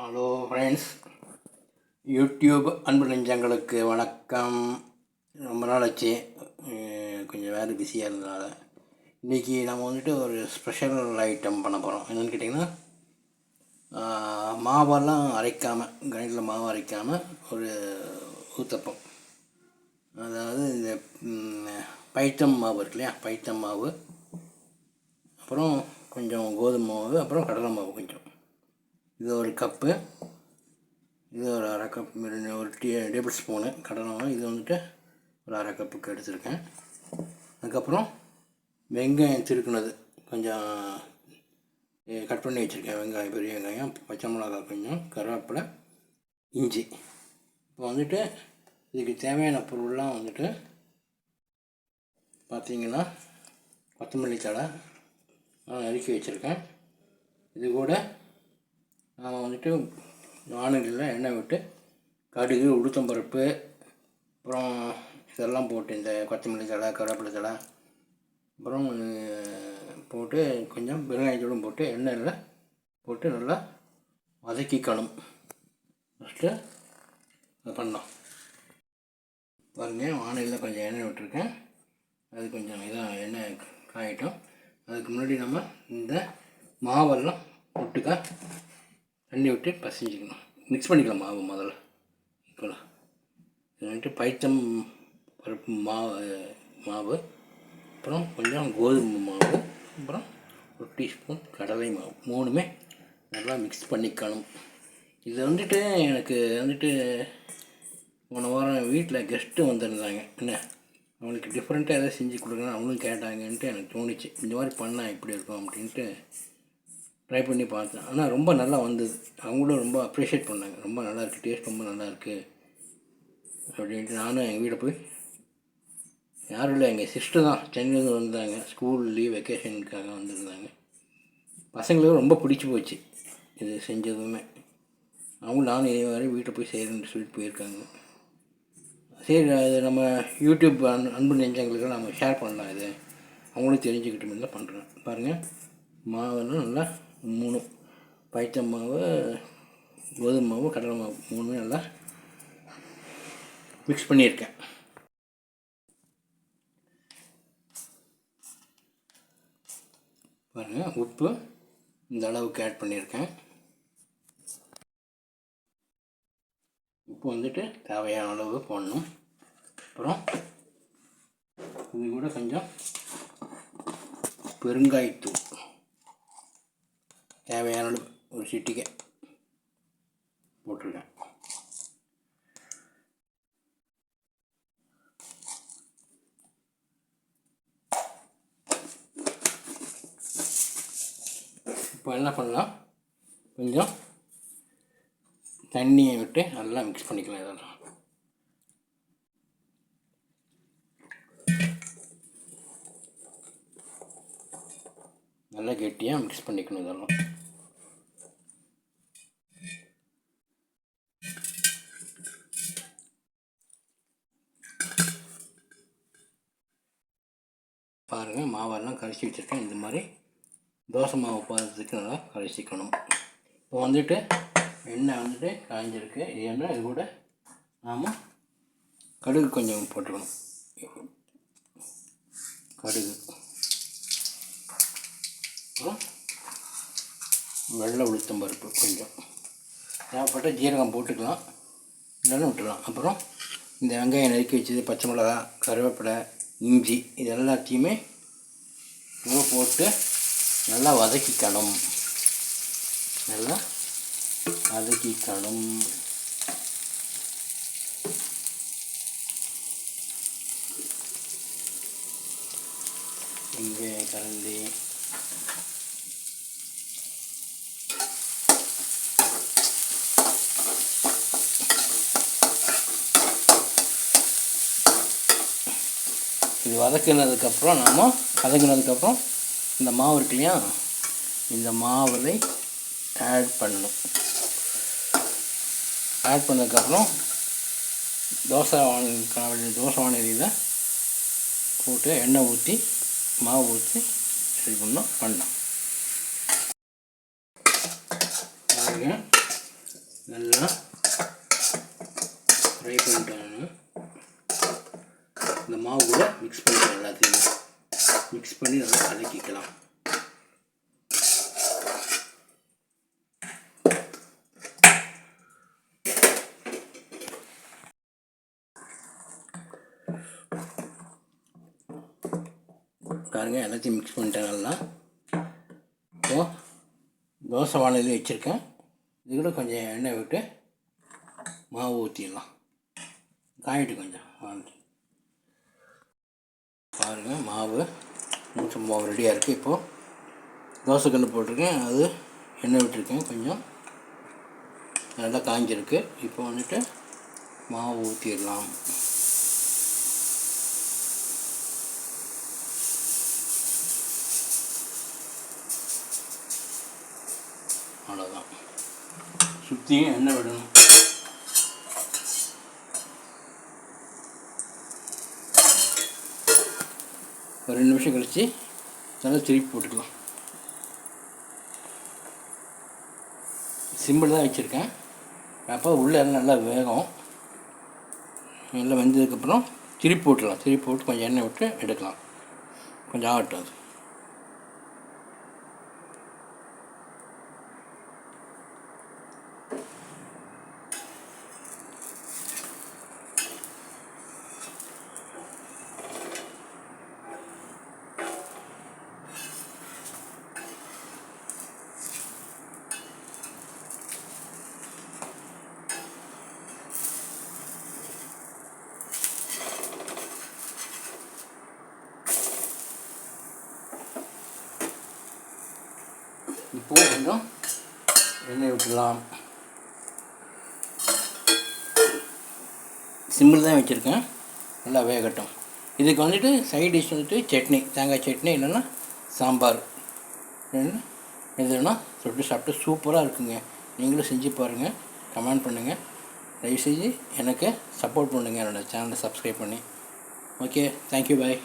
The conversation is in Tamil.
ஹலோ ஃப்ரெண்ட்ஸ், யூடியூப் அன்பு நெஞ்சங்களுக்கு வணக்கம். ரொம்ப நாள் ஆச்சு, கொஞ்சம் வேறு பிஸியாக இருந்ததுனால. இன்றைக்கி நம்ம வந்துட்டு ஒரு ஸ்பெஷல் ஐட்டம் பண்ண போகிறோம். என்னென்னு கேட்டிங்கன்னா, மாவெல்லாம் அரைக்காமல், கிரைண்டரில் மாவு அரைக்காமல் ஒரு ஊத்தப்பம். அதாவது இந்த பைத்தம் மாவு இருக்கு இல்லையா, பைத்தம் மாவு, அப்புறம் கொஞ்சம் கோதுமை மாவு, அப்புறம் கடலை மாவு கொஞ்சம். இது ஒரு கப்பு, இது ஒரு அரை கப், ஒரு டேபிள் ஸ்பூனு கடலை மாவு. இது வந்துட்டு ஒரு அரை கப்புக்கு எடுத்துருக்கேன். அதுக்கப்புறம் வெங்காயம் திருக்குனது கொஞ்சம் கட் பண்ணி வச்சுருக்கேன். வெங்காயம், பெரிய வெங்காயம், பச்சை மிளகாய் கொஞ்சம், கருவேப்பிலை, இஞ்சி. இப்போ வந்துட்டு இதுக்கு தேவையான பொருள்லாம் வந்துட்டு பார்த்திங்கன்னா, கொத்தமல்லி தழை நறுக்கி வச்சுருக்கேன். இது கூட நாம் வந்துட்டு வானலியில் எண்ணெய் விட்டு கடுகு, உளுத்தம்பருப்பு, அப்புறம் இதெல்லாம் போட்டு, இந்த கொத்தமல்லி தழை, கருவேப்பிலை தழை, அப்புறம் போட்டு கொஞ்சம் பெருங்காயத்தூளும் போட்டு எண்ணெயில் போட்டு நல்லா வதக்கிக்கணும். ஃபஸ்ட்டு அதை பண்ணோம் பாருங்கள். வானலியில் கொஞ்சம் எண்ணெய் விட்டுருக்கேன். அது கொஞ்சம் இதாக எண்ணெய் காயட்டும். அதுக்கு முன்னாடி நம்ம இந்த மாவெல்லாம் ஒட்டுக்கா தண்ணி விட்டு பசைஞ்சிக்கணும், மிக்ஸ் பண்ணிக்கலாம் மாவு முதல்ல ஈக்குவலாக. இது வந்துட்டு பைத்தம் பருப்பு மாவு, அப்புறம் கொஞ்சம் கோதுமை மாவு, அப்புறம் ஒரு டீஸ்பூன் கடலை மாவு, மூணுமே நல்லா மிக்ஸ் பண்ணிக்கணும். இதை வந்துட்டு எனக்கு வந்துட்டு போன வாரம் வீட்டில் கெஸ்ட்டு வந்திருந்தாங்க. என்ன, அவங்களுக்கு டிஃப்ரெண்ட்டாக எதாவது செஞ்சு கொடுக்கணும் அவங்களும் கேட்டாங்கன்ட்டு எனக்கு தோணுச்சு, இந்த மாதிரி பண்ணால் எப்படி இருக்கும் அப்படின்ட்டு ட்ரை பண்ணி பார்த்தேன். ஆனால் ரொம்ப நல்லா வந்தது. அவங்களும் ரொம்ப அப்ரிஷியேட் பண்ணாங்க, ரொம்ப நல்லாயிருக்கு, டேஸ்ட் ரொம்ப நல்லாயிருக்கு அப்படின்ட்டு. நானும் எங்கள் வீட்டை போய், யாரும் இல்லை, எங்கள் சிஸ்டர் தான் சென்னையிலேருந்து வந்தாங்க, ஸ்கூல் லீவ் வெக்கேஷனுக்காக வந்திருந்தாங்க. பசங்களுக்கும் ரொம்ப பிடிச்சி போச்சு இது செஞ்சதுமே. அவங்க நானும் இதே மாதிரி வீட்டை போய் செய்கிறேன்னு சொல்லிட்டு போயிருக்காங்க. சரி, அது நம்ம யூடியூப் அன்பு நெஞ்சங்களுக்கு நம்ம ஷேர் பண்ணலாம், இது அவங்களும் தெரிஞ்சுக்கிட்டு தான் பண்ணுறேன். பாருங்கள், மாவெல்லாம் நல்லா 3 பைத்தம் மாவு, கோதுமை மாவு, கடலை மாவு, 3 நல்லா மிக்ஸ் பண்ணியிருக்கேன். பாருங்கள், உப்பு இந்த அளவுக்கு ஆட் பண்ணியிருக்கேன். உப்பு வந்துட்டு தேவையான அளவு போடணும். அப்புறம் இது கூட கொஞ்சம் பெருங்காயத்தூள் தேவையான அளவு, ஒரு சிட்டிகை போட்டிருக்கேன். இப்போ என்ன பண்ணலாம், கொஞ்சம் தண்ணியை விட்டு நல்லா மிக்ஸ் பண்ணிக்கலாம். இதெல்லாம் நல்லா கெட்டியாக மிக்ஸ் பண்ணிக்கணும். இதெல்லாம் பாருங்கள், மாவெல்லாம் கரைச்சி வச்சுருக்கேன். இந்த மாதிரி தோசை மாவு பாதத்துக்கு நல்லா கரைச்சிக்கணும். இப்போ வந்துட்டு எண்ணெய் வந்துட்டு காய்ஞ்சிருக்கு. இது எண்ணெய், இது கூட நாம் கடுகு கொஞ்சம் போட்டுக்கணும். கடுகு, அப்புறம் வெள்ளை உளுத்தம் பருப்பு கொஞ்சம், தேவைப்பட்ட ஜீரகம் போட்டுக்கலாம், இல்லைன்னு விட்டுக்கலாம். அப்புறம் இந்த வெங்காயம் நறுக்கி வச்சது, பச்சை மிளகா, கருவேப்பிலை, இஞ்சி, இது எல்லாத்தையுமே போட்டு நல்லா வதக்கிக்கணும். நல்லா வதக்கிக்கணும். இங்கே கலந்து இது வதக்கினதுக்கப்புறம் வதக்கினதுக்கப்புறம் இந்த மாவு இருக்கு இல்லையா, இந்த மாவில் ஆட் பண்ணணும். ஆட் பண்ணதுக்கப்புறம் தோசை வானலியில் போட்டு எண்ணெய் ஊற்றி மாவு ஊற்றி ரெடி பண்ணலாம். மாவு கூட மிக்ஸ் பண்ணிக்கலாம். எல்லாத்தையுமே மிக்ஸ் பண்ணி நல்லா கலக்கிக்கலாம். பாருங்க, எல்லாத்தையும் மிக்ஸ் பண்ணிட்டேன் நல்லா. இப்போது தோசை வானலில் வச்சுருக்கேன். இது கூட கொஞ்சம் எண்ணெய் விட்டு மாவு ஊற்றிடலாம். காயிட்டு கொஞ்சம் பாருங்கள், மாவு ரெடியாக இருக்குது. இப்போது தோசைக்கல் போட்டிருக்கேன், அது எண்ணெய் விட்டுருக்கேன், கொஞ்சம் நல்லா காய்ஞ்சிருக்கு. இப்போ வந்துட்டு மாவு ஊற்றிடலாம். அவ்வளோதான். சுற்றியும் எண்ணெய் விடணும். ஒரு 2 நிமிஷம் கழித்து நல்லா திருப்பி போட்டுக்கலாம். சிம்பிள் தான் வச்சுருக்கேன். அப்போ உள்ளே எல்லாம் நல்லா வேகும். நல்லா வெந்ததுக்கப்புறம் திருப்பி போட்டுடலாம். திருப்பி போட்டு கொஞ்சம் எண்ணெய் விட்டு எடுக்கலாம். கொஞ்சம் ஆகட்டும் அது. இப்போது கொஞ்சம் எண்ணெய் விட்டுடலாம். சிம்பிள் தான் வச்சுருக்கேன், நல்லா வேகட்டும். இதுக்கு வந்துட்டு சைட் டிஷ் வந்துட்டு சட்னி, தேங்காய் சட்னி இல்லைன்னா சாம்பார் எதுனா தொட்டு சாப்பிட்டு சூப்பராக இருக்குங்க. நீங்களும் செஞ்சு பாருங்கள், கமெண்ட் பண்ணுங்கள். தயவுசெஞ்சு எனக்கு சப்போர்ட் பண்ணுங்கள், என்னோடய சேனலை சப்ஸ்கிரைப் பண்ணி. ஓகே, தேங்க்யூ, பாய்.